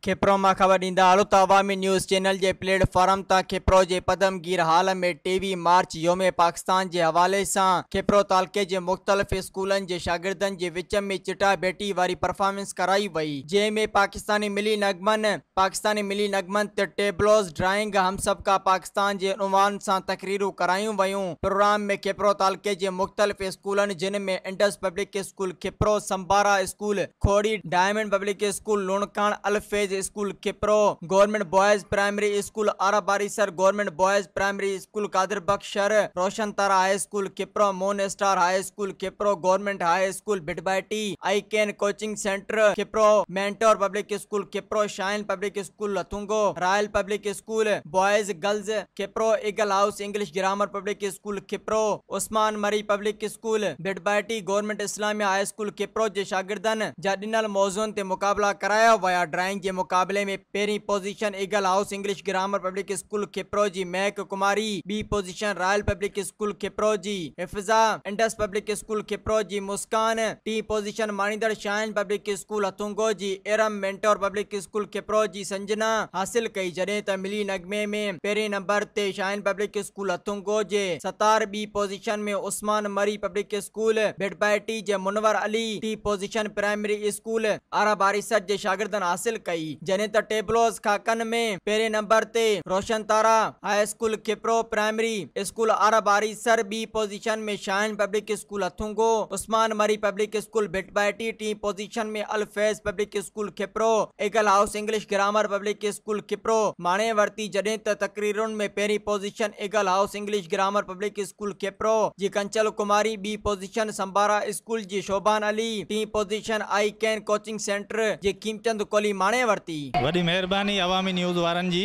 खिप्रो मां ख़बर ॾींदा हलो त अवामी न्यूज़ चैनल जे प्लेटफॉर्म तां खिप्रो जे पदमगीर हाल में 23 मार्च योम पाकिस्तान जे हवाले सां खिप्रो तालुके जे मुख़्तलिफ़ स्कूलनि जे शागिर्दनि जे विच में चिटा भेटी वारी परफॉर्मेंस कराई वई, जंहिंमें पाकिस्तानी मिली नगमन ते टेबलोस ड्राइंग हम सबका पाकिस्तान जे उनवान सां तकरीरूं करायूं वयूं। प्रोग्राम में खिप्रो तालुके जे मुख़्तलिफ़ स्कूलनि जिनमें इंडस पब्लिक स्कूल खिप्रो, संबारा स्कूल खोड़ी, डायमंड पब्लिक स्कूल लुणकान, अलफेज school Khipro, government boys primary school आराबारीसर, गवर्नमेंट बॉयज प्राइमरी स्कूल कादिर बख्शर, Roshan Tara high school Khipro, moon star high school Khipro, government high school भिटबाटी, I can coaching centre Khipro, mentor public school Khipro, shine public school लथुंगो, royal public school boys girls Khipro, eagle house English grammar public school Khipro, Usman Marri public school भिटबाटी, government इस्लामिया high school Khipro जे शागिर्दनि जा ॾिनल मौज़ूअनि ते मुक़ाबला कराया विया। ड्राइंग जे मुकाबले में पहिरीं position eagle house English grammar public school Khipro जी महक कुमारी, ॿी position royal public school Khipro जी Hifza, Indus public school Khipro जी मुस्कान, टी पोजीशन माणींदड़ शाइन पब्लिक स्कूल हथुंगो जी Iram, mentor public school Khipro जी संजना हासिल कई, जॾहिं त मिली नगमे में पहिरें नंबर ते शाइन पब्लिक स्कूल हथुंगो जे सतार, ॿी पोजीशन में उस्मान मरी पब्लिक स्कूल भिटबाटी जे मुनवर अली, टी पोजीशन प्राइमरी स्कूल आराबारीसर जे शागिर्दनि हासिल कई, जॾहिं त टेबलोस खाकन में पहिरें नंबर ते Roshan Tara high school Khipro primary school आराबारीसर, ॿी पोजीशन में shine public school Hathungo, Usman Marri public school भिटबाटी, टी पोजीशन में Alfaiz public school Khipro, eagle house English grammar public school Khipro माणे वरती, जॾहिं त तकरीरुनि में पहिरीं position eagle house English grammar public school Khipro जी कंचल कुमारी, ॿी पोजीशन संबारा स्कूल जी शोभान अली, टी position I can coaching centre जी कीमचंद कोली माणे वरती। वॾी महिरबानी अवामी न्यूज़ वारनि जी,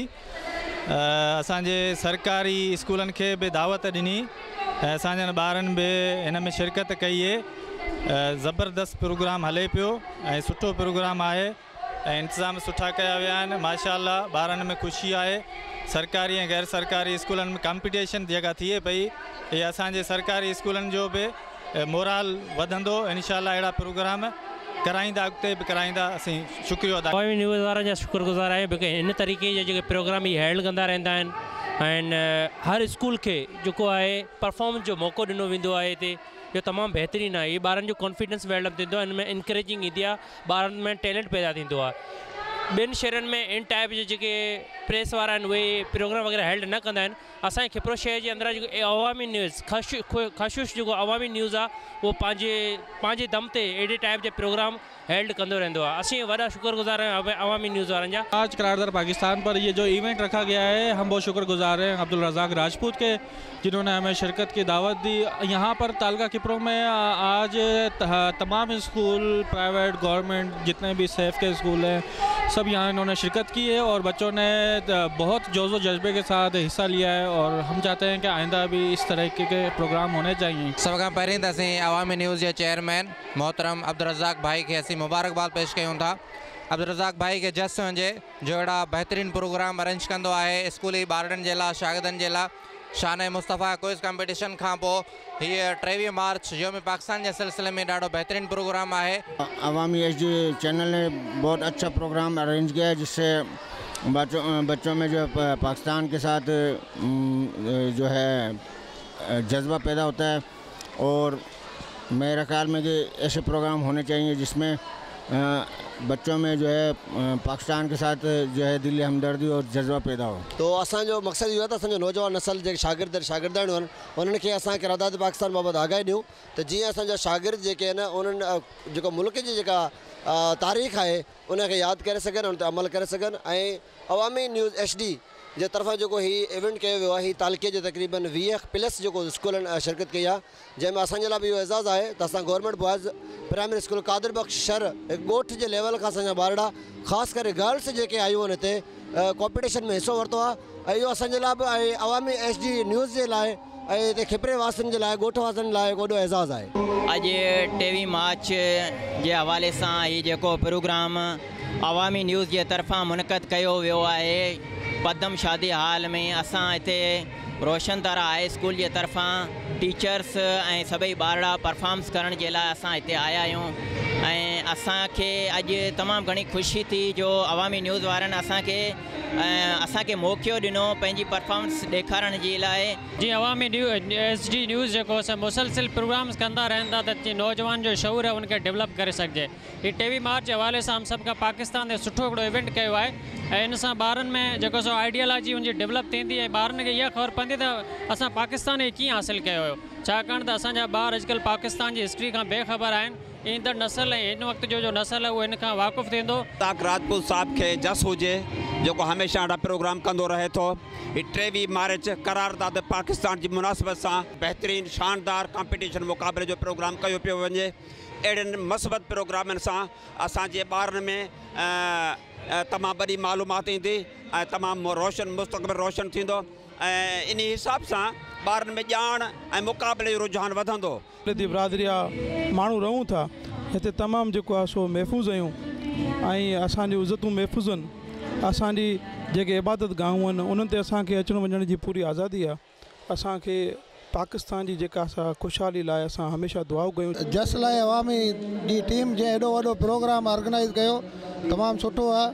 असांजे सरकारी स्कूलनि खे बि दावत ॾिनी ऐं असांजनि ॿारनि बि हिन में शिरकत कई आहे। ज़बरदस्त प्रोग्राम हले पियो ऐं सुठो प्रोग्राम आहे ऐं इंतज़ाम सुठा कया विया आहिनि। माशाअल्लाह ॿारनि में ख़ुशी आहे। सरकारी ऐं गैर सरकारी स्कूलनि में कॉम्पिटिशन जेका थिए पई, इहे असांजे सरकारी स्कूलनि जो बि मोराल वधंदो। इंशाअल्लाह अहिड़ा प्रोग्राम कराईंदा, अॻिते बि कराईंदा। असीं शुक्रिया अदा अवामी न्यूज़ वारनि जा शुक्रगुज़ार आहियूं बिकॉज़ हिन तरीक़े जा जेके प्रोग्राम ही हैंडल कंदा रहंदा आहिनि ऐं हर स्कूल खे जेको आहे परफॉर्मेंस जो मौक़ो ॾिनो वेंदो आहे हिते, जो तमामु बहितरीनु आहे। हीअ ॿारनि जो कॉन्फिडेंस बिल्डअप थींदो आहे, हिन में इंकरेजिंग ईंदी आहे, ॿारनि में टैलेंट पैदा थींदो आहे। ॿियनि शहरनि में इन टाइप जे जेके प्रेस वारा आहिनि उहे प्रोग्राम वग़ैरह हेल्ड न कंदा आहिनि। असांजे खिप्रो शहर जे अंदरि जेको अवामी न्यूज़ ख़ाशिश जेको अवामी न्यूज़ आहे उहो पंहिंजे दम ते अहिड़े टाइप जे प्रोग्राम हेल्ड कंदो रहंदो आहे। असीं वॾा शुक्रगुज़ार हैं अवामी न्यूज़ वारनि जा। आज करारदार पाकिस्तान पर ये जो इवेंट रखा गया है, हम बहुत शुक्रगुजार हैं अब्दुल रज़ाक राजपूत के, जिन्होंने हमें शिरकत की दावत दी। यहाँ पर तालका खिप्रो में आज तमाम स्कूल प्राइवेट गवर्नमेंट जितने भी सेफ के स्कूल हैं सब यहाँ इन्होंने शिरकत की है और बच्चों ने बहुत जोज़ो जज्बे के साथ हिस्सा लिया है और हम चाहते हैं कि आइंदा भी इस तरह के प्रोग्राम होने चाहिए। सब खां पहिरीं त असीं अवामी न्यूज़ जे चेयरमैन मोहतरम अब्दुल रज़ाक भाई खे असीं मुबारकबाद पेश कयूं था। अब्दुल रज़ाक भाई खे जस्ट वञे जो अहिड़ा बहितरीनु प्रोग्राम अरेंज कंदो आहे स्कूली ॿारनि जे लाइ, शागिर्दनि जे लाइ। शान मुस्तफ़ा क्विज़ कॉम्पिटिशन खां पोइ हीअ 23 मार्च योम पाकिस्तान के सिलसिले में ॾाढो बहितरीनु प्रोग्राम है। अवामी HD चैनल ने बहुत अच्छा प्रोग्राम अरेंज किया है, जिससे बच्चों में जो पाकिस्तान के साथ जो है जज्बा पैदा होता है और मेरा ख्याल में कि ऐसे प्रोग्राम होने चाहिए जिसमें बच्चों में जो है पाकिस्तान के साथ जो है दिली हमदर्दी और जज्बा पैदा हो। तो असो मकसद ये है तो नौजवान नस्ल जो शागिर्द उन्होंने के करारदाद पाकिस्तान बाबत आगाही दूँ तो जी असा शागिर्द जो उन्होंने जो मुल्क की जो तारीख़ है उनके याद कर सकन, उन अमल कर सकन। अवामी न्यूज़ HD जे तरफ़ा जो ही इवेंट किया वियो आहे, तालुके जो तकरीबन 20+ जो स्कूलनि शिरकत कई आहे, जंहिंमें असांजे लाइ बि इहो एज़ाज़ आहे त असां गवर्नमेंट बॉयज़ प्राइमरी स्कूल कादिर बख्श शहर ॻोठ जे लेवल खां असांजा ॿारड़ा ख़ासि करे गर्ल्स जेके आयूं आहिनि हिते कॉम्पिटिशन में हिसो वरितो आहे ऐं इहो असांजे लाइ बि ऐं अवामी HD न्यूज़ जे लाइ ऐं हिते खिपरे वासियुनि जे लाइ ॻोठ वासियुनि लाइ वॾो एज़ाज़ आहे। अॼु 23 मार्च जे हवाले सां हीउ जेको प्रोग्राम अवामी न्यूज़ जे तरफ़ां मुनक़द कयो वियो आहे पदम शादी हाल में, असां हिते रोशन तारा हाई स्कूल जे तरफ़ां टीचर्स ऐं सभई ॿारड़ा परफॉर्म्स करण जे लाइ असां हिते आया आहियूं ऐं असांखे अॼु तमामु घणी ख़ुशी थी जो अवामी न्यूज़ वारनि असांखे मौक़ो ॾिनो पंहिंजी परफॉर्मेंस ॾेखारण जे लाइ। जी अवामी SD न्यूज़ जेको असां मुसलसिल प्रोग्राम्स कंदा रहंदा त नौजवान जो शऊर आहे उनखे डेवलप करे सघिजे। हीअ 23 मार्च जे हवाले सां हम सभ खां पाकिस्तान ते सुठो हिकिड़ो इवेंट कयो आहे ऐं इन सां ॿारनि में जेको सो आइडियोलॉजी उनजी डेवलप थींदी ऐं ॿारनि खे इहा ख़बर पवंदी त असां पाकिस्तान खे कीअं हासिलु कयो हुयो, छाकाणि त असांजा ॿार अॼुकल्ह पाकिस्तान जी हिस्ट्री खां बेख़बर आहिनि। ईंदड़ नस्ल ऐं हिन वक़्त जो नस्ल आहे उहो इन खां वाक़ुफ़ु थींदो। राजपूत साहब खे जस हुजे जेको हमेशह अहिड़ा प्रोग्राम कंदो रहे थो। 23 मार्च करारदाद पाकिस्तान जी मुनासिबत सां बहितरीनु शानदार कॉम्पिटिशन मुक़ाबले जो प्रोग्राम कयो पियो वञे। अहिड़नि मस्बत प्रोग्रामनि सां असांजे ॿारनि में तमामु वॾी मालूमात ईंदी ऐं तमामु रोशन मुस्तक़बिल रोशन थींदो ऐं इन हिसाब सां ॿारनि में ॼाण ऐं मुक़ाबले जो रुझान वधंदो। बिरादरी आहे माण्हू रहूं था हिते तमामु जेको आहे सो महफ़ूज़ आहियूं ऐं असांजूं इज़तूं महफ़ूज़ आहिनि। असांजी जेके इबादत गाहूं आहिनि उन्हनि ते असांखे अचण वञण जी पूरी आज़ादी आहे। असांखे पाकिस्तान जी जेका असां ख़ुशहाली लाइ असां हमेशह दुआऊं कयूं। जस लाइ अवामी जी टीम जंहिं एॾो वॾो प्रोग्राम ऑर्गेनाइज़ कयो तमामु सुठो आहे।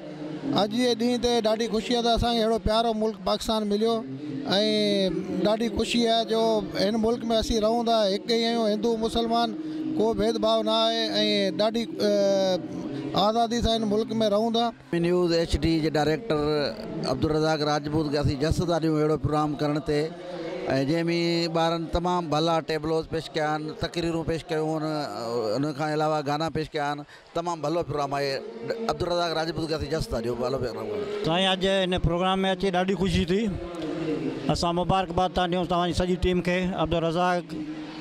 अॼु जे ॾींहं ते ॾाढी ख़ुशी आहे त असांखे अहिड़ो प्यारो मुल्क पाकिस्तान मिलियो ऐं ॾाढी ख़ुशी आहे जो हिन मुल्क में असीं रहूं था, हिकु ई आहियूं, हिंदू मुसलमान को भेदभाव न आहे ऐं ॾाढी आज़ादी सां हिन मुल्क में रहूं था। न्यूज़ HD जे डायरेक्टर अब्दुल रज़ाक राजपूत खे असीं जस था ॾियूं अहिड़ो प्रोग्राम करण ते ऐं जंहिंमें ॿारनि तमामु भला टेबलोस पेश कया आहिनि, तक़रीरूं पेश कयूं आहिनि, उन खां अलावा गाना पेश कया आहिनि। तमामु भलो प्रोग्राम आहे। अब्दुल रज़ाक राजपूत खे असीं जस था ॾियूं भलो प्रोग्राम। साईं अॼु हिन प्रोग्राम में अची ॾाढी ख़ुशी थी। असां मुबारकबाद था ॾियूं तव्हांजी सॼी टीम खे, अब्दुल रज़ाक,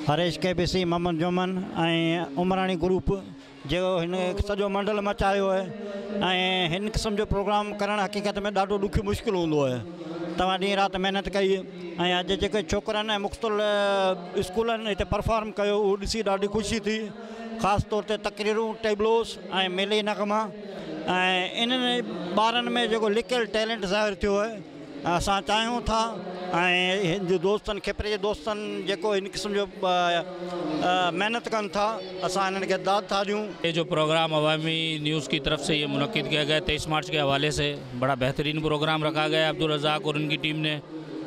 हरेश KBC, मोहम्मद जोमन ऐं उमरानी ग्रुप जो हिन सॼो मंडल मचायो आहे ऐं हिन क़िस्म जो प्रोग्राम करणु हक़ीक़त में ॾाढो ॾुखियो मुश्किल हूंदो आहे। तव्हां ॾींहुं राति महिनत कई ऐं अॼु जेके छोकिरनि ऐं मुख़्तलिफ़ स्कूलनि हिते परफॉर्म कयो उहो ॾिसी ॾाढी ख़ुशी थी। ख़ासि तौर ते तक़रीरूं, टेबलोस ऐं मेले नग़मा ऐं इन्हनि ॿारनि में जेको लिकियलु टैलेंट ज़ाहिर थियो आहे। असां चाहियूं था ऐं हिन जो दोस्तनि खेपरे जे दोस्तनि जेको हिन क़िस्म जो मेहनत कनि था असां इन्हनि खे दाद था ॾियूँ। ये जो प्रोग्राम अवामी न्यूज़ की तरफ से ये मुनक़िद किया गया 23 मार्च के हवाले से बड़ा बेहतरीन प्रोग्राम रखा गया अब्दुल रज़ाक और उनकी टीम ने।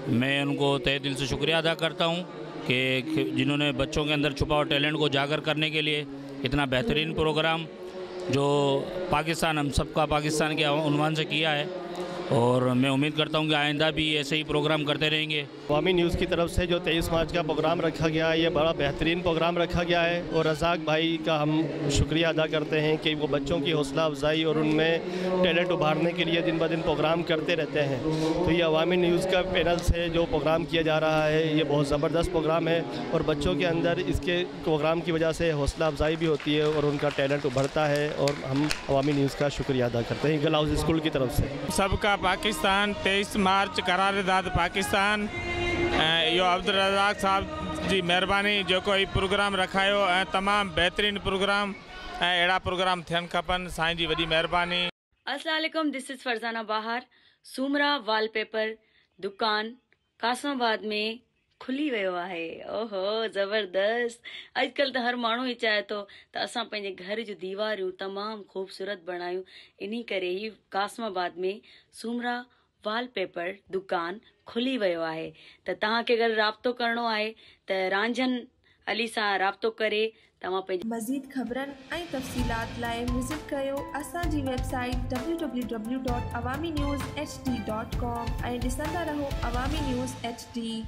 मैं उनको तहे दिल से शुक्रिया अदा करता हूँ कि जिन्होंने बच्चों के अंदर छुपा हुआ टैलेंट को उजागर करने के लिए इतना बेहतरीन प्रोग्राम जो पाकिस्तान हम सबका पाकिस्तान के उन्वान से किया है और मैं उम्मीद करता हूँ कि आइंदा भी ऐसे ही प्रोग्राम करते रहेंगे। अवामी न्यूज़ की तरफ से जो 23 मार्च का प्रोग्राम रखा गया है ये बड़ा बेहतरीन प्रोग्राम रखा गया है और रज़ाक भाई का हम शुक्रिया अदा करते हैं कि वो बच्चों की हौसला अफजाई और उनमें टैलेंट उभारने के लिए दिन ब दिन प्रोग्राम करते रहते हैं। तो ये अवामी न्यूज़ का पैनल से जो प्रोग्राम किया जा रहा है ये बहुत ज़बरदस्त प्रोग्राम है और बच्चों के अंदर इसके प्रोग्राम की वजह से हौसला अफजाई भी होती है और उनका टैलेंट उभरता है और हम अवामी न्यूज़ का शुक्रिया अदा करते हैं ईगल हाउस स्कूल की तरफ से। सबका पाकिस्तान 23 मार्च करारदाद पाकिस्तान यो अब्दुल रज़ाक साहब जी मेहरबानी जेको ही प्रोग्राम रखायो ऐं तमामु बहितरीन प्रोग्राम ऐं अहिड़ा प्रोग्राम थियनि खपनि। साईं जी वॾी महिरबानी। अस्सलाम वालेकुम, दिस इज़ फरज़ाना बाहर। सूमरा वॉलपेपर दुकान कासमाबाद में खुली वियो आहे। ओहो ज़बरदस्त। अॼुकल्ह त हर माण्हू ई चाहे थो त असां पंहिंजे घर जूं दीवारियूं तमामु ख़ूबसूरत बणायूं। इन्ही करे ई कासमाबाद में सूमरा वॉलपेपर दुकान खुली वियो आहे। त तव्हांखे अगरि राब्तो करणो आहे त रांझन अली सां राब्तो करे तव्हां पंहिंजे मज़ीद ख़बरनि ऐं तफ़सीलात लाइ विज़िट कयो असांजी वेबसाइट www.awamiNewsHD.com ऐं ॾिसंदा रहो अवामी न्यूज़ HD।